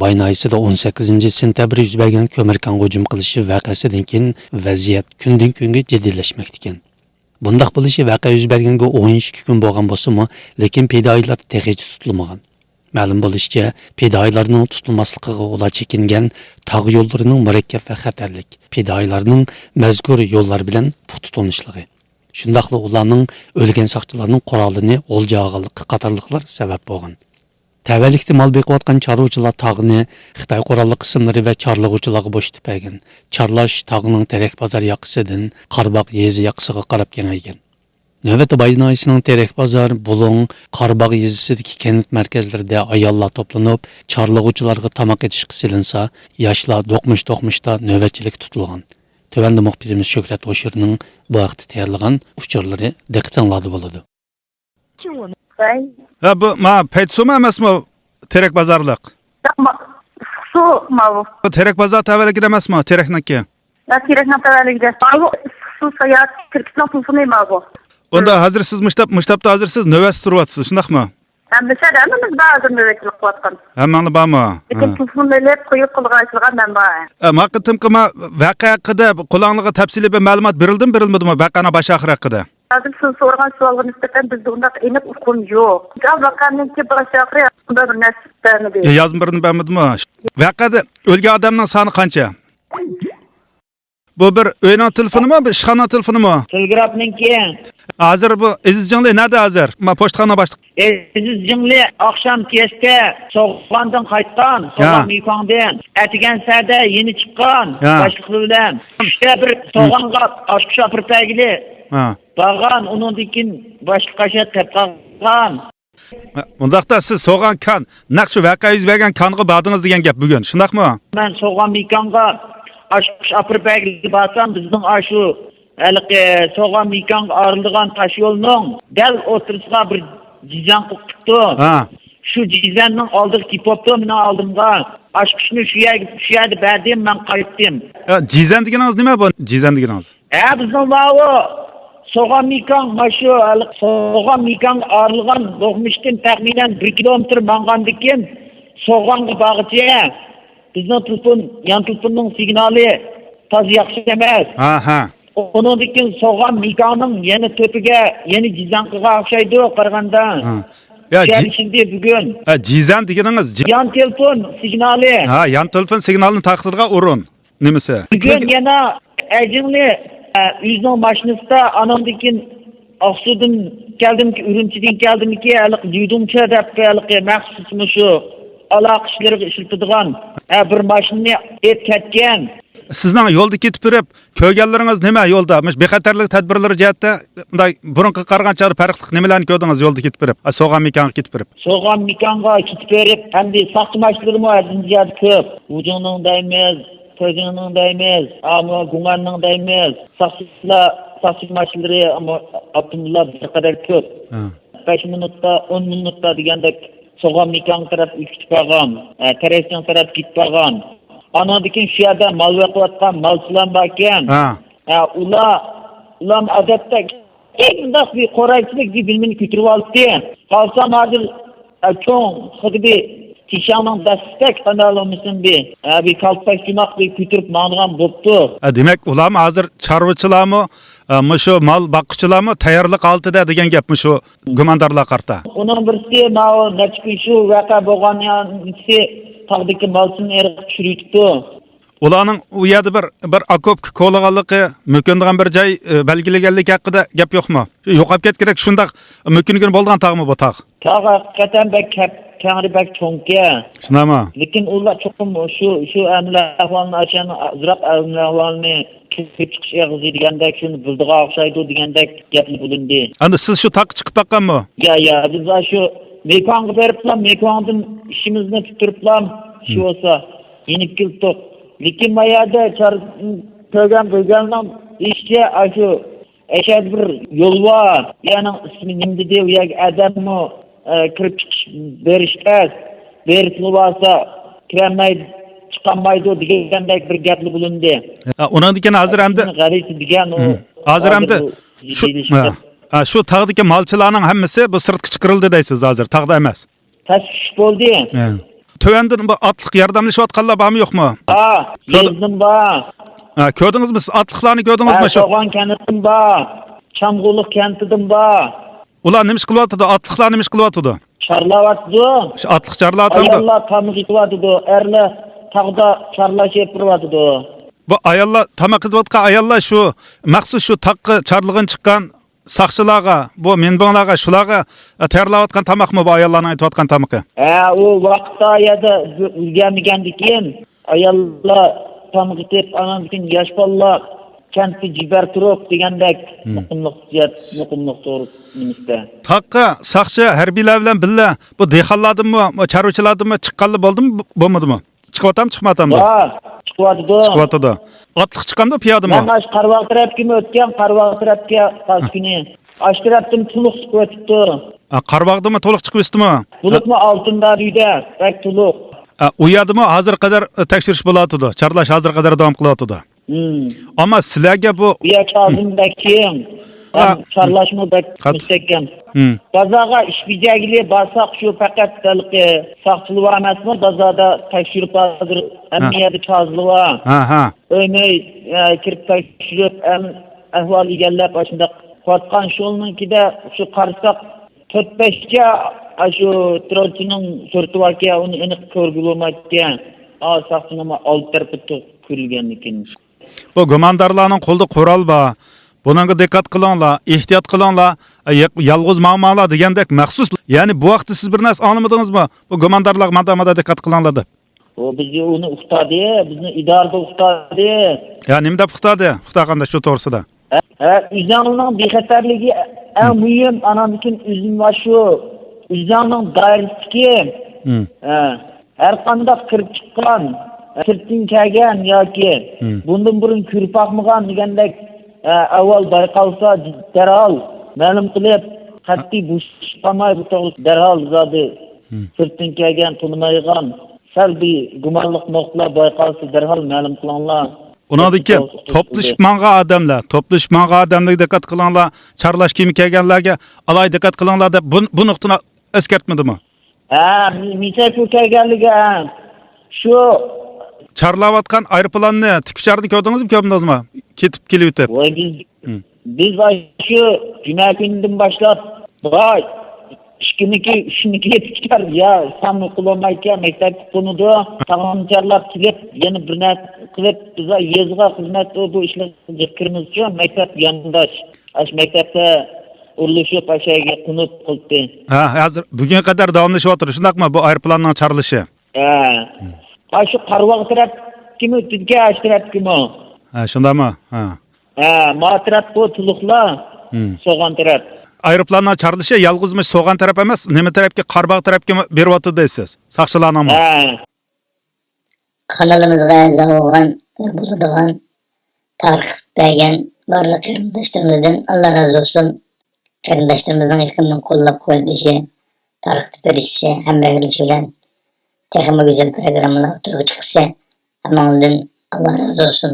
Baynayısida 18 sentabr yuz bergan ko'mirkonga hujum qilishi voqeasidan keyin vaziyat kundan kunga jiddiyleşmekte ekan. Bundaq bo'lishi voqea yuz berganga 12 kun bo'lgan bo'lsa-mu, lekin fidoyilar texicha tutilmagan. Ma'lum bo'lishicha, fidoyilarning tutilmasligiga ular chekingan tog' yo'llarining murakkab va xatarlik, fidoyilarning mazkur yo'llar bilan puxta tonishligi. Shundaqla ularning o'lgan soqchilarning qurolini o'lja olganligi qatorliqlar sabab bo'lgan. Təvəlikdə mal beqiyotgan çarvıçılar tağını Xitay qurolli qismlari və çarlığıcılarga bo'shitib bergan. Çarlash tağının Terek bozor yoqasidan Qarabaq yezi yoqasiga qarab kengaygan. Navbatda Baynayisining Terek bozor, Bulung, Qarabaq yezisidagi kent markazlarida ayollar to'planib, çarlığıcılarga tamoq etishga silinsa, yoshlar do'qmish-do'qmishda navbatchilik tutilgan. Tövəndə muxbirimiz Şöhrat Oşurning bu vaqtda tayyorlagan uchurlari diqqatingizda bo'ladi. Ha bu Petsuma emasmi? Terek bozorliq. Su mavu. Terek bozor tavalligi emasmi? Terekniki. Ya Terekning tavalligi. Mavu su sayat Türkistan tufuni mavu. Onda hozir siz mushtabda hozir siz navbat turyapsiz, shundaqmi? Hamda biz ba'zi navbatchilik qilyapmiz. Hammani bormi? Lekin tufunlar qo'yib qilg'aychilar men bor. Maqtimqima voqea haqida qulonliga tafsiliy bir ma'lumot berilmadimi? Voqeani bosh oxir haqida. Hozir siz so'ragan savolga nisbatan bizda undaq aniq uqum yo'q. Voqeaning bosh oxiri unda bir narsa Yozib berilmadimi? Voqeada o'lgan odamning soni qancha? Bu bir uyning telefonimi, bir ishxona telefonimi? Telgrafniki. Hozir bu Aziz Jingli nerede hozir? Ma pochtaxona boshliq. Aziz Jingli akşam kechga So'g'ondan qaytgan, So'g'on Mekongdan. Atigan sada yeni chiqqan, boshliqlar bilan. Ishda bir So'g'onga oshqi shopirtagili. Bag'an uningdan boshqacha tepqan. Undaqda siz So'g'on kan, naqshi voqea yuz bergan konga bordingiz degan gap bugun, shundaqmi? Men So'g'on Mekongga oshqi shopirtagili barsam, bizning ashu So'g'on Mekongga arilgan tash yo'lning dal o'tirishga bir jizan qo'qibdi. Shu jizanning oldiga kipopdi, meni oldimga. Aşkışını şu yerdə berdim, ben qayıtdım. Cizan deganınız nima bu? Cizan deganınız? Bizning bağı So'g'on Mekong maşu, So'g'on Mekong arilgan Do'qmishdan taxminan 1 kilometr mangandan keyin So'g'onga bag'itga bizning yan telefonning signali toz yaxshi emas. Ondan keyin So'g'on Mekongning yana to'piga, yana Jizanqiga o'xshaydi qaraganda. Ya şimdi bugün. Cizan deganınız yan telefon signali. Yan telefon signalini taqdirga urun. Nimasi? Bugün yana Ejinli yüzün maşinista anamdakin Aksu'dan geldim ki Ürümçi'den geldim ki duydumça dep maxsus şu alaqışları işiltadigan bir maşinni et ketgan. Sizning yo'lda ketib turib, ko'rganlaringiz nima yo'lda? Bexatarlik tadbirlari jihatda bunday burunqi qarag'ancha farqli nimalarni ko'rdingiz yo'lda ketib turib? So'g'on Mekongga ketib turib. So'g'on Mekongga ketib turib, hamda saqchi mashinalarimi azizlar ko'p. Ujuning deymiz, ko'zining deymiz, ammo gumanning deymiz. Saqchi mashinalari ammo Abdullah bir qadar ko'p. 5 minutda, 10 minutda degandek So'g'on Mekong taraf ketib qolgan, Terekning taraf ketib qolgan. Anadaki şu yerde mal veqiyotgan malchilar bor ekan. Ular odatda eng bir qo'raychilik deb bilmini ko'tarib oldi. Qolsam hozir cho'ng xuddi Tishangning dastak kanalimisin bir kalpak jumaq bir ko'tarib mang'an bo'pti. Demak, ular hozir chorvachilarmi, shu mal boquvchilarmi tayyorlik oldida degan gapmi shu gumondorlar qarta. Uning birisi necha shu voqea bo'lganisi taqdiki malchini erib tushiribdi. Ularning u yerda bir okop qo'lg'anligi, mumkindigan bir joy belgilaganligi haqida gap yo'qmi? Yo'qolib ketgan shundaq mumkin bo'lgan tog'mi bu tog'? Tog' haqiqatan kengri bak cho'nka. Shunami? Lekin ular cho'qim shu ahvolni ochani, azroq ahvolni chiqish eg'izi degandek shuni bildiga o'xshaydi degandek gapni bo'lindi. Endi siz shu tog' chiqib baqqanmi? Ya, biz shu Mekongga beriblam, Mekongdan ishimizni tutiriblam, shu bo'lsa, yenib keldik. Lekin mayada ko'rgan ishga shu ashad bir yo'l bor. Ya'ni ismi nima deb odammi kirib chiqish berishmas. Berishni bo'lsa kirmaydi, chiqolmaydi degandek bir gapli bo'lindi. Undan keyin hozir hamda g'arisi degan u. Hozir hamda shu tog'dagi malchilarning hammasi bu sirtga chiqarildi deysiz hozir, tog'da emas. Tashvish bo'ldi. tövenden bu atlık yardımlaşıyotganlar barmı yo'qmi? Ha, gezdim ba. Ha, ko'rdingizmi? Siz atlıqlarni ko'rdingizmi Ha, shu? Soğan kentidim ba. Çamguluk kentidim ba. Ular nima ish qilyotdi? Atlıqlar nima ish qilyotdi? Çarlavatdı. Shu atliq charlatdi. Ayollar tamık itivatdı. Erler tağda çarlaşıp durvatdı. Bu ayollar tamoq qilayotgan ayollar shu maxsus shu taqqi charlig'in chiqqan saqchilarga, bu menbonlarga, shularga tayyorlayotgan tamoqmi bu ayollarning aytayotgan tamoqi? O vaqtda ya da ülgendikin ayollar tamık itip anamkin yaş balla kenti ciber turuk degandek muqimliq doğru ministe. Taqqi saqchi harbiylar bilan billa bu dehqonlardanmi, chorvachilardanmi chiqqanlar bo'ldimi, bo'lmadimi? Chiqyotammi, chiqmatammi? Va çıkıvatdı. Chiqyotdi. Otliq chiqqanmi, piyodami? Ben aş Qarabağ tarafga o'tgan, Qarabağ tarafga qaskini. Aş tarafdan tuluq chiqib o'tibdi. Qarabog'dami to'liq chiqib o'sdimi? Bulutma altında uyda, bak tuluq. U yerdami hozir qadar tekshirish bo'layotdi. Charlash hozir qadar davom qilyotdi. Ammo sizlarga bu Ya Kazım'da kim? Çarlaşma bak Kat. müstehkem. Bazaga iş bijagili basak şu fakat dalqı saqçılığı emasmi? Bazada tekşirip hazır emniyeti çazılığı. ha. Öymey kirip tekşirip ahval egallab başında qotqan şolninkide şu qarsak 4-5 şu terrorchining surtuvaki onu aniq ko'rgilmayotgan. Saqçının alt tarafı ko'rilgan ekan. Bu gumondorlarning qo'lida qurol bor. Bunga diqqat qilinglar, ehtiyot qilinglar, yolg'iz ma'mala degandek maxsus. Ya'ni bu vaqtda siz bir narsa anglamadingizmi? Bu gumondorlar madamada diqqat qilinglar deb. O bizi onu uqtadi, bizni idarada uqtadi. Ya nima deb uqtadi? Uqtaganda shu to'g'risida. Üzanının bexatarligi en mühim anamkin üzüm var şu. Üzanının dairesi ki her qanday kirib chiqqan, sirtdan kelgan yoki bundan burun ko'rib boqmagan degandek avval bayqalsa darhol ma'lum qilib qat'iy bo'shqamay bu to'g'risida darhol zodi sirtdan kelgan tunimaygan salbiy gumonliq nuqtalar bayqalsa darhol ma'lum qilinglar. Unadiki to'plashib mangan odamlarga diqqat qilinglar, charlash kimi kelganlarga alay diqqat qilinglar deb bu nuqtani eskartmadimi? Misal kelganligi şu Charlayotgan aeroplanni tikicharni ko'rdingizmi, ko'rdingizmi? Ketib kelyotib. Voy biz şu cuma günden başlap vay işkiniki yetişler ya sanmı kullanmayken mektep konudu tamamcarlar kilip yeni bir net kılıp bize yazığa hizmet bu işler zikirimiz için mektep yanındaş. Mektepte uruluşup aşağıya kunup kıldı. Hozir bugunga qadar davomlashyapti, shundaqmi bu aeroplanning charlishi? Şu Qarabağ taraf kimi Türkiye aş taraf kimi? Shundami? Ma taraf bu tuluqlar soğan taraf. Aeroplanning charlishi yolg'izmi so'g'an taraf emas, nima tarafga, Qarabağ tarafga beryapti deysiz. Saqchilarningmi? Kanalımızga a'zo bo'lgan bo'ladigan tarix bergan barliq qarindoshlarımızdan Allah razı olsun. Qarindoshlarımızdan yaqindan qo'llab qo'yilishi, tarixni berishi, hammalarga bilan texnik güzel programmalar o'tirib chiqsa, hammamizdan Allah razı olsun.